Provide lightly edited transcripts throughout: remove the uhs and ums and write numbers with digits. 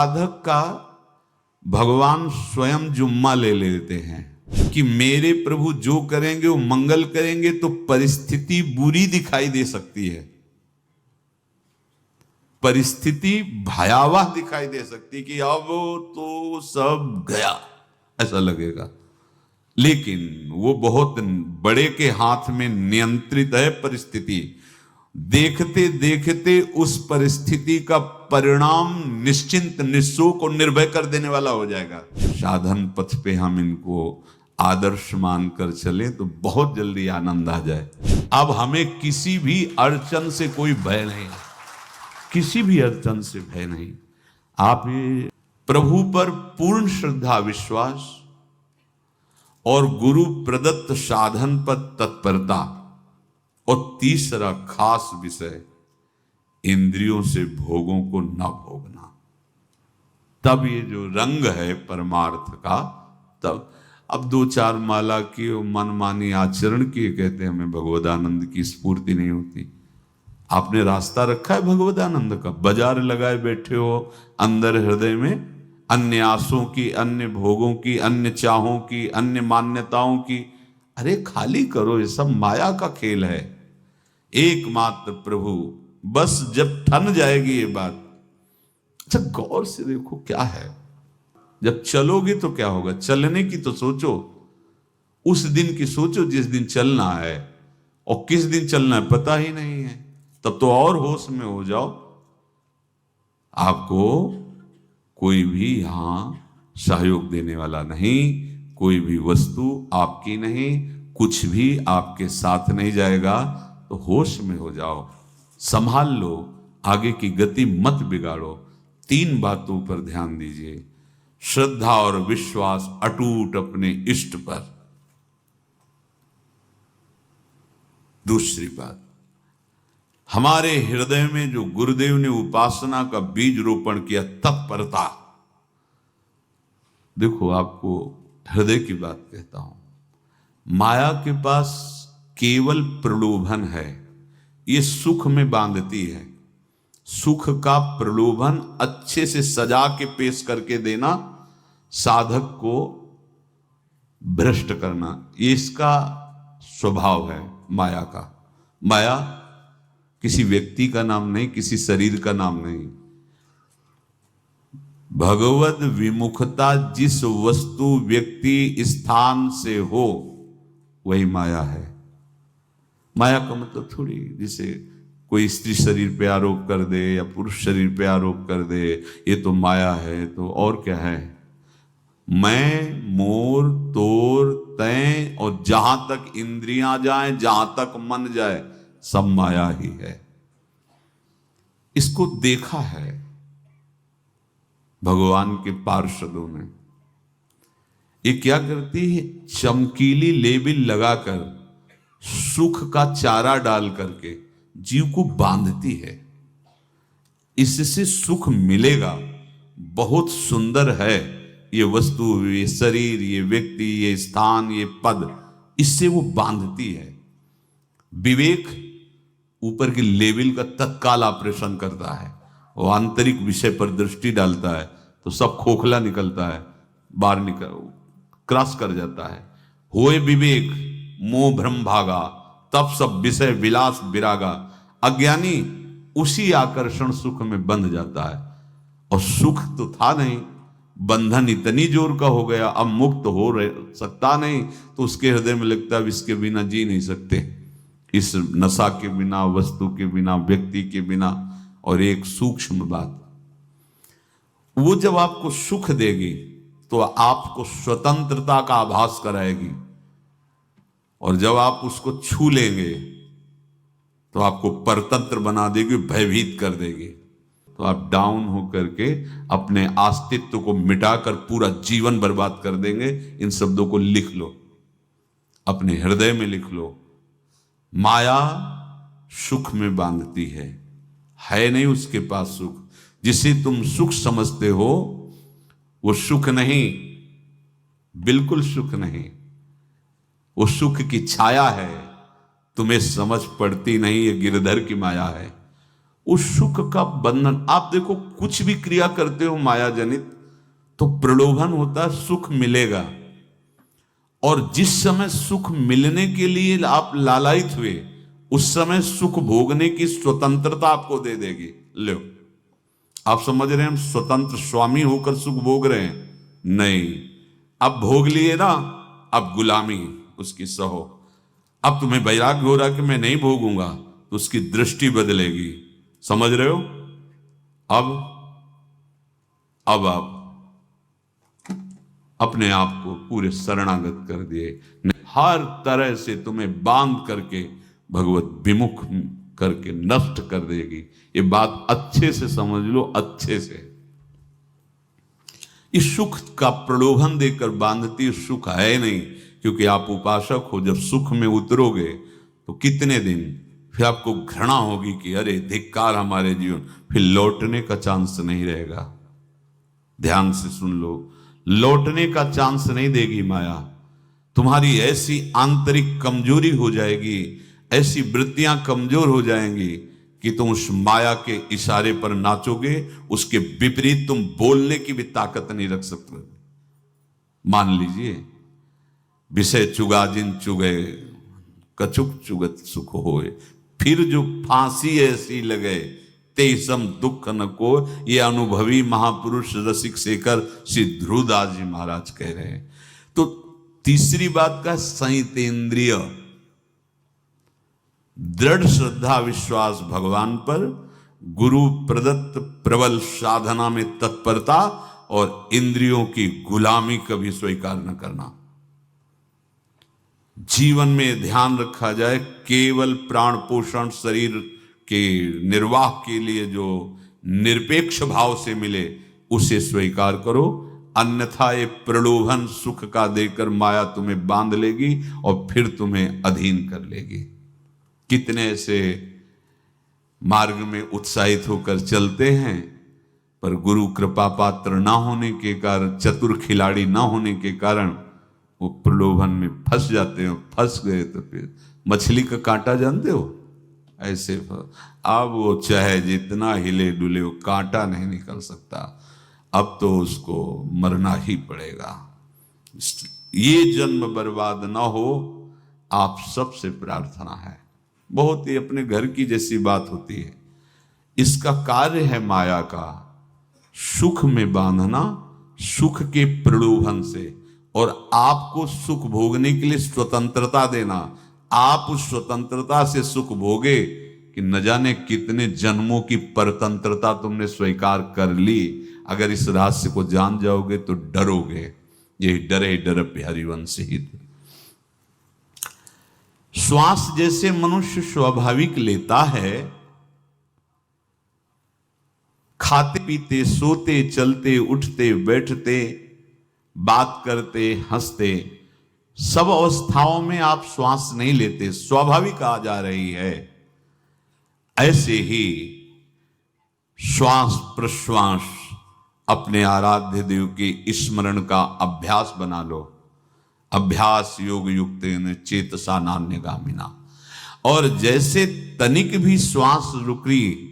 साधक का भगवान स्वयं जुम्मा ले लेते हैं कि मेरे प्रभु जो करेंगे वो मंगल करेंगे, तो परिस्थिति बुरी दिखाई दे सकती है, परिस्थिति भयावह दिखाई दे सकती है कि अब तो सब गया ऐसा लगेगा, लेकिन वो बहुत बड़े के हाथ में नियंत्रित है परिस्थिति। देखते देखते उस परिस्थिति का परिणाम निश्चिंत, निःशोक और निर्भय कर देने वाला हो जाएगा। साधन पथ पे हम इनको आदर्श मानकर चले तो बहुत जल्दी आनंद आ जाए। अब हमें किसी भी अड़चन से कोई भय नहीं, किसी भी अड़चन से भय नहीं। आप ये प्रभु पर पूर्ण श्रद्धा विश्वास और गुरु प्रदत्त साधन पर तत्परता, और तीसरा खास विषय इंद्रियों से भोगों को न भोगना, तब ये जो रंग है परमार्थ का, तब अब 2-4 माला की मनमानी आचरण किए कहते हैं हमें भगवदानंद की स्फूर्ति नहीं होती। आपने रास्ता रखा है भगवदानंद का, बाजार लगाए बैठे हो अंदर हृदय में अन्य आसों की, अन्य भोगों की, अन्य चाहों की, अन्य मान्यताओं की। अरे खाली करो, ये सब माया का खेल है। एकमात्र प्रभु, बस जब ठन जाएगी ये बात। अच्छा गौर से देखो क्या है, जब चलोगे तो क्या होगा, चलने की तो सोचो, उस दिन की सोचो जिस दिन चलना है, और किस दिन चलना है पता ही नहीं है, तब तो और होश में हो जाओ। आपको कोई भी यहां सहयोग देने वाला नहीं, कोई भी वस्तु आपकी नहीं, कुछ भी आपके साथ नहीं जाएगा, तो होश में हो जाओ, संभाल लो, आगे की गति मत बिगाड़ो। 3 बातों पर ध्यान दीजिए, श्रद्धा और विश्वास अटूट अपने इष्ट पर। दूसरी बात, हमारे हृदय में जो गुरुदेव ने उपासना का बीज रोपण किया, तत्परता। देखो आपको हृदय की बात कहता हूं, माया के पास केवल प्रलोभन है, ये सुख में बांधती है। सुख का प्रलोभन अच्छे से सजा के पेश करके देना, साधक को भ्रष्ट करना, ये इसका स्वभाव है माया का। माया किसी व्यक्ति का नाम नहीं, किसी शरीर का नाम नहीं। भगवत विमुखता जिस वस्तु व्यक्ति स्थान से हो वही माया है। माया का मतलब थोड़ी जिसे कोई स्त्री शरीर पे आरोप कर दे या पुरुष शरीर पे आरोप कर दे, ये तो माया है, तो और क्या है। मैं, मोर, तोर, तय और जहां तक इंद्रियां जाएं, जहां तक मन जाए, सब माया ही है। इसको देखा है भगवान के पार्षदों ने। ये क्या करती है, चमकीली लेबिल लगाकर, सुख का चारा डाल करके जीव को बांधती है। इससे सुख मिलेगा, बहुत सुंदर है ये वस्तु, ये शरीर, ये व्यक्ति, ये स्थान, ये पद, इससे वो बांधती है। विवेक ऊपर की लेवल का तत्काल ऑपरेशन करता है, वो आंतरिक विषय पर दृष्टि डालता है तो सब खोखला निकलता है, बाहर निकल क्रॉस कर जाता है। होए विवेक मोह भ्रम भागा, तब सब विषय विलास विरागा। अज्ञानी उसी आकर्षण सुख में बंध जाता है, और सुख तो था नहीं, बंधन इतनी जोर का हो गया, अब मुक्त हो सकता नहीं, तो उसके हृदय में लगता है इसके बिना जी नहीं सकते, इस नशा के बिना, वस्तु के बिना, व्यक्ति के बिना। और एक सूक्ष्म बात, वो जब आपको सुख देगी तो आपको स्वतंत्रता का आभास कराएगी, और जब आप उसको छू लेंगे तो आपको परतंत्र बना देगी, भयभीत कर देगी। तो आप डाउन होकर के अपने अस्तित्व को मिटाकर पूरा जीवन बर्बाद कर देंगे। इन शब्दों को लिख लो, अपने हृदय में लिख लो। माया सुख में बांधती है नहीं उसके पास सुख। जिसे तुम सुख समझते हो वो सुख नहीं, बिल्कुल सुख नहीं, वो सुख की छाया है, तुम्हें समझ पड़ती नहीं, ये गिरधर की माया है। उस सुख का बंधन। आप देखो, कुछ भी क्रिया करते हो माया जनित तो प्रलोभन होता है, सुख मिलेगा। और जिस समय सुख मिलने के लिए आप लालायित हुए, उस समय सुख भोगने की स्वतंत्रता आपको दे देगी। लो, आप समझ रहे हैं हम स्वतंत्र स्वामी होकर सुख भोग रहे हैं? नहीं, अब भोग लिए ना, अब गुलामी उसकी सहो। अब तुम्हें वैराग्य हो रहा कि मैं नहीं भोगूंगा, तो उसकी दृष्टि बदलेगी। समझ रहे हो? अब आप अपने आप को पूरे शरणागत कर दिए, हर तरह से तुम्हें बांध करके भगवत विमुख करके नष्ट कर देगी। ये बात अच्छे से समझ लो, अच्छे से। इस सुख का प्रलोभन देकर बांधती सुख है नहीं, क्योंकि आप उपासक हो। जब सुख में उतरोगे तो कितने दिन फिर आपको घृणा होगी कि अरे धिक्कार हमारे जीवन, फिर लौटने का चांस नहीं रहेगा। ध्यान से सुन लो, लौटने का चांस नहीं देगी माया। तुम्हारी ऐसी आंतरिक कमजोरी हो जाएगी, ऐसी वृत्तियां कमजोर हो जाएंगी कि तुम उस माया के इशारे पर नाचोगे, उसके विपरीत तुम बोलने की भी ताकत नहीं रख सकते। मान लीजिए, विषय चुगा जिन चुगे, कछुक चुगत सुख होए, फिर जो फांसी ऐसी लगे तेसम दुख न को। ये अनुभवी महापुरुष रसिक शेखर श्री ध्रुवदास जी महाराज कह रहे हैं। तो तीसरी बात का संयतेंद्रिय, दृढ़ श्रद्धा विश्वास भगवान पर, गुरु प्रदत्त प्रबल साधना में तत्परता, और इंद्रियों की गुलामी कभी स्वीकार न करना। जीवन में ध्यान रखा जाए, केवल प्राण पोषण शरीर के निर्वाह के लिए जो निरपेक्ष भाव से मिले उसे स्वीकार करो, अन्यथा ये प्रलोभन सुख का देकर माया तुम्हें बांध लेगी और फिर तुम्हें अधीन कर लेगी। कितने ऐसे मार्ग में उत्साहित होकर चलते हैं, पर गुरु कृपा पात्र ना होने के कारण, चतुर खिलाड़ी ना होने के कारण वो प्रलोभन में फंस जाते हैं। फंस गए तो फिर मछली का कांटा जानते हो, ऐसे अब वो चाहे जितना हिले डुले, वो कांटा नहीं निकल सकता। अब तो उसको मरना ही पड़ेगा। ये जन्म बर्बाद ना हो, आप सबसे प्रार्थना है। बहुत ही अपने घर की जैसी बात होती है। इसका कार्य है माया का सुख में बांधना, सुख के प्रलोभन से, और आपको सुख भोगने के लिए स्वतंत्रता देना। आप उस स्वतंत्रता से सुख भोगे कि न जाने कितने जन्मों की परतंत्रता तुमने स्वीकार कर ली। अगर इस रहस्य को जान जाओगे तो डरोगे। यही डरे डर बिहारी वंश ही। श्वास जैसे मनुष्य स्वाभाविक लेता है, खाते पीते सोते चलते उठते बैठते बात करते हंसते, सब अवस्थाओं में आप श्वास नहीं लेते, स्वाभाविक आ जा रही है। ऐसे ही श्वास प्रश्वास अपने आराध्य देव के स्मरण का अभ्यास बना लो। अभ्यास योग युक्तेन चेतसा नान्यगामिना। और जैसे तनिक भी श्वास रुकी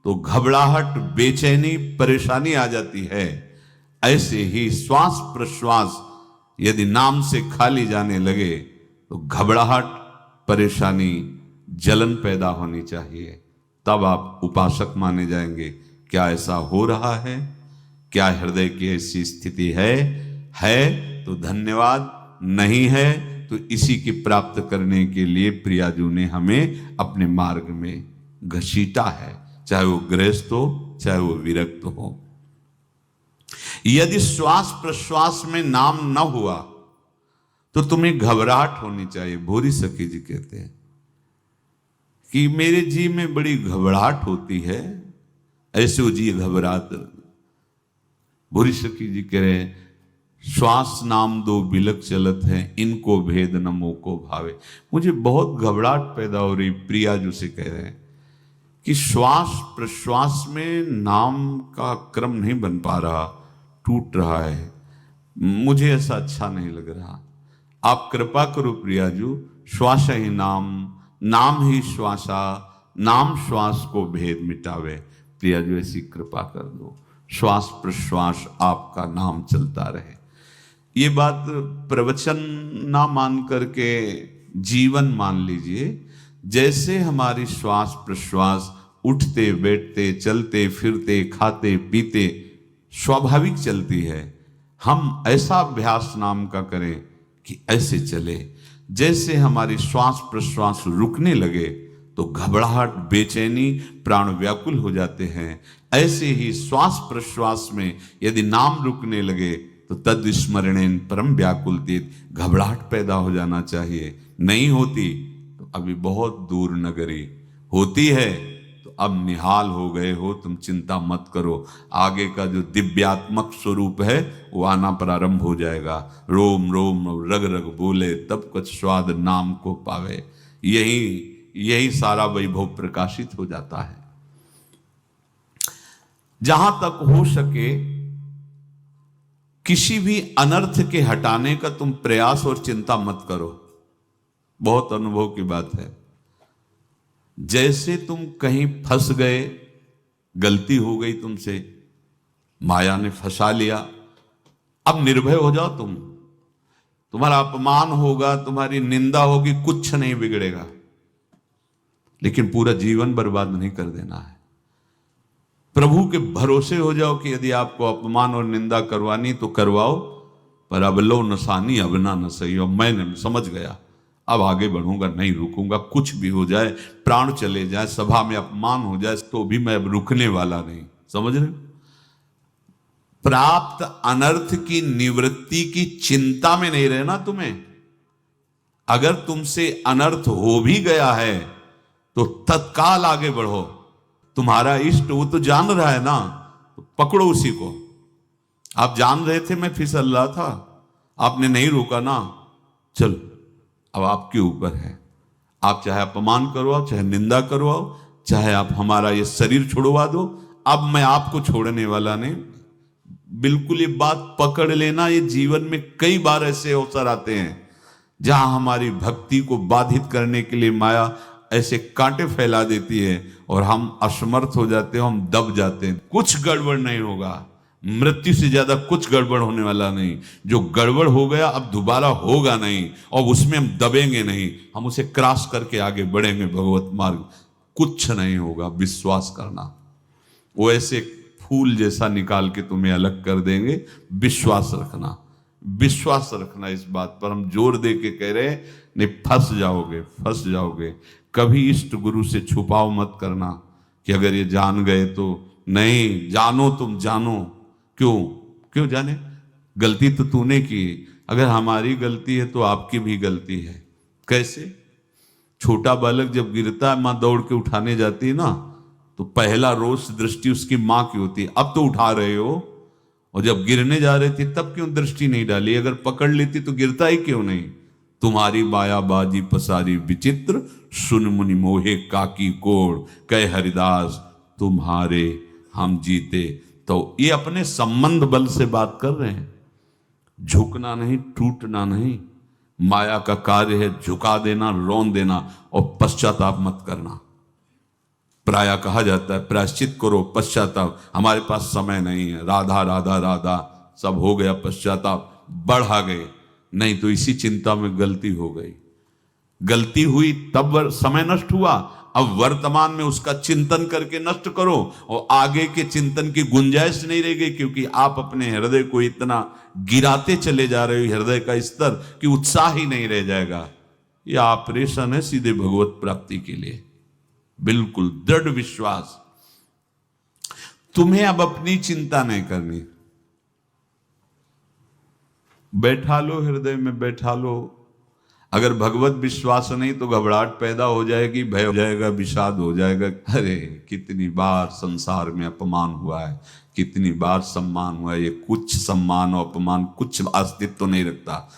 तो घबराहट, बेचैनी, परेशानी आ जाती है, ऐसे ही श्वास प्रश्वास यदि नाम से खाली जाने लगे तो घबराहट, परेशानी, जलन पैदा होनी चाहिए। तब आप उपासक माने जाएंगे। क्या ऐसा हो रहा है? क्या हृदय की ऐसी स्थिति है तो धन्यवाद, नहीं है तो इसी की प्राप्त करने के लिए प्रियाजू ने हमें अपने मार्ग में घसीटा है, चाहे वो गृहस्थ हो चाहे वो विरक्त हो। यदि श्वास प्रश्वास में नाम न हुआ तो तुम्हें घबराहट होनी चाहिए। भूरी सखी जी कहते हैं कि मेरे जी में बड़ी घबराहट होती है, ऐसे वो जी घबरात। भूरी सखी जी कह रहे हैं, श्वास नाम दो बिलक चलत है, इनको भेद न मोको भावे। मुझे बहुत घबराहट पैदा हो रही। प्रिया जो से कह रहे हैं कि श्वास प्रश्वास में नाम का क्रम नहीं बन पा रहा, टूट रहा है, मुझे ऐसा अच्छा नहीं लग रहा। आप कृपा करो प्रियाजू, श्वास ही नाम, नाम ही श्वासा, नाम श्वास को भेद मिटावे। प्रिया जो ऐसी कृपा कर दो, श्वास प्रश्वास आपका नाम चलता रहे। ये बात प्रवचन ना मान करके जीवन मान लीजिए। जैसे हमारी श्वास प्रश्वास उठते बैठते चलते फिरते खाते पीते स्वाभाविक चलती है, हम ऐसा अभ्यास नाम का करें कि ऐसे चले। जैसे हमारी श्वास प्रश्वास रुकने लगे तो घबराहट बेचैनी प्राण व्याकुल हो जाते हैं, ऐसे ही श्वास प्रश्वास में यदि नाम रुकने लगे तो तद स्मरणेन परम व्याकुलतीत, घबराहट पैदा हो जाना चाहिए। नहीं होती तो अभी बहुत दूर नगरी, होती है तो अब निहाल हो गए हो, तुम चिंता मत करो। आगे का जो दिव्यात्मक स्वरूप है वो आना प्रारंभ हो जाएगा। रोम रोम रग रग बोले तब कुछ स्वाद नाम को पावे। यही सारा वैभव प्रकाशित हो जाता है। जहां तक हो सके किसी भी अनर्थ के हटाने का तुम प्रयास और चिंता मत करो। बहुत अनुभव की बात है। जैसे तुम कहीं फंस गए, गलती हो गई तुमसे, माया ने फंसा लिया, अब निर्भय हो जाओ। तुम्हारा अपमान होगा, तुम्हारी निंदा होगी, कुछ नहीं बिगड़ेगा, लेकिन पूरा जीवन बर्बाद नहीं कर देना है। प्रभु के भरोसे हो जाओ कि यदि आपको अपमान और निंदा करवानी तो करवाओ, पर अब लो नसानी अब ना न सही हो। मैं समझ गया, अब आगे बढ़ूंगा, नहीं रुकूंगा। कुछ भी हो जाए, प्राण चले जाए, सभा में अपमान हो जाए, तो भी मैं अब रुकने वाला नहीं। समझ रहे? प्राप्त अनर्थ की निवृत्ति की चिंता में नहीं रहना तुम्हें। अगर तुमसे अनर्थ हो भी गया है तो तत्काल आगे बढ़ो। तुम्हारा इष्ट वो तो जान रहा है ना, तो पकड़ो उसी को। आप जान रहे थे मैं फिसल रहा था, आपने नहीं रोका ना, चलो अब आपके ऊपर है। आप चाहे अपमान करवाओ, चाहे निंदा करवाओ, चाहे आप हमारा ये शरीर छुड़वा दो, अब मैं आपको छोड़ने वाला नहीं। बिल्कुल ये बात पकड़ लेना। ये जीवन में कई बार ऐसे अवसर आते हैं जहां हमारी भक्ति को बाधित करने के लिए माया ऐसे कांटे फैला देती है और हम असमर्थ हो जाते हैं, हम दब जाते हैं। कुछ गड़बड़ नहीं होगा, मृत्यु से ज्यादा कुछ गड़बड़ होने वाला नहीं। जो गड़बड़ हो गया अब दोबारा होगा नहीं, और उसमें हम दबेंगे नहीं, हम उसे क्रॉस करके आगे बढ़ेंगे भगवत मार्ग। कुछ नहीं होगा, विश्वास करना। वो ऐसे फूल जैसा निकाल के तुम्हें अलग कर देंगे। विश्वास रखना, विश्वास रखना। इस बात पर हम जोर दे के कह रहे हैं, नहीं फंस जाओगे, फंस जाओगे। कभी इष्ट गुरु से छुपाव मत करना कि अगर ये जान गए तो। नहीं, जानो, तुम जानो। क्यों जाने? गलती तो तूने की। अगर हमारी गलती है तो आपकी भी गलती है। कैसे? छोटा बालक जब गिरता है, मां दौड़ के उठाने जाती है ना, तो पहला रोष दृष्टि उसकी मां की होती है। अब तो उठा रहे हो, और जब गिरने जा रहे थे तब क्यों दृष्टि नहीं डाली? अगर पकड़ लेती तो गिरता ही क्यों नहीं? तुम्हारी माया बाजी पसारी विचित्र, सुन मुनि मोहे काकी कोड़, कह हरिदास तुम्हारे हम जीते। तो ये अपने संबंध बल से बात कर रहे हैं। झुकना नहीं, टूटना नहीं। माया का कार्य है झुका देना, रौन देना, और पश्चाताप मत करना। प्रायः कहा जाता है प्रायश्चित करो, पश्चाताप। हमारे पास समय नहीं है। राधा राधा राधा सब हो गया, पश्चाताप बढ़ा गए। नहीं तो इसी चिंता में गलती हो गई, गलती हुई तब समय नष्ट हुआ। अब वर्तमान में उसका चिंतन करके नष्ट करो, और आगे के चिंतन की गुंजाइश नहीं रह गई, क्योंकि आप अपने हृदय को इतना गिराते चले जा रहे हो, हृदय का स्तर, कि उत्साह ही नहीं रह जाएगा। यह ऑपरेशन है सीधे भगवत प्राप्ति के लिए। बिल्कुल दृढ़ विश्वास। तुम्हें अब अपनी चिंता नहीं करनी। बैठा लो, हृदय में बैठा लो। अगर भगवत विश्वास नहीं तो घबराहट पैदा हो जाएगी, भय हो जाएगा, विषाद हो जाएगा। अरे कितनी बार संसार में अपमान हुआ है, कितनी बार सम्मान हुआ है। ये कुछ सम्मान और अपमान कुछ अस्तित्व तो नहीं रखता।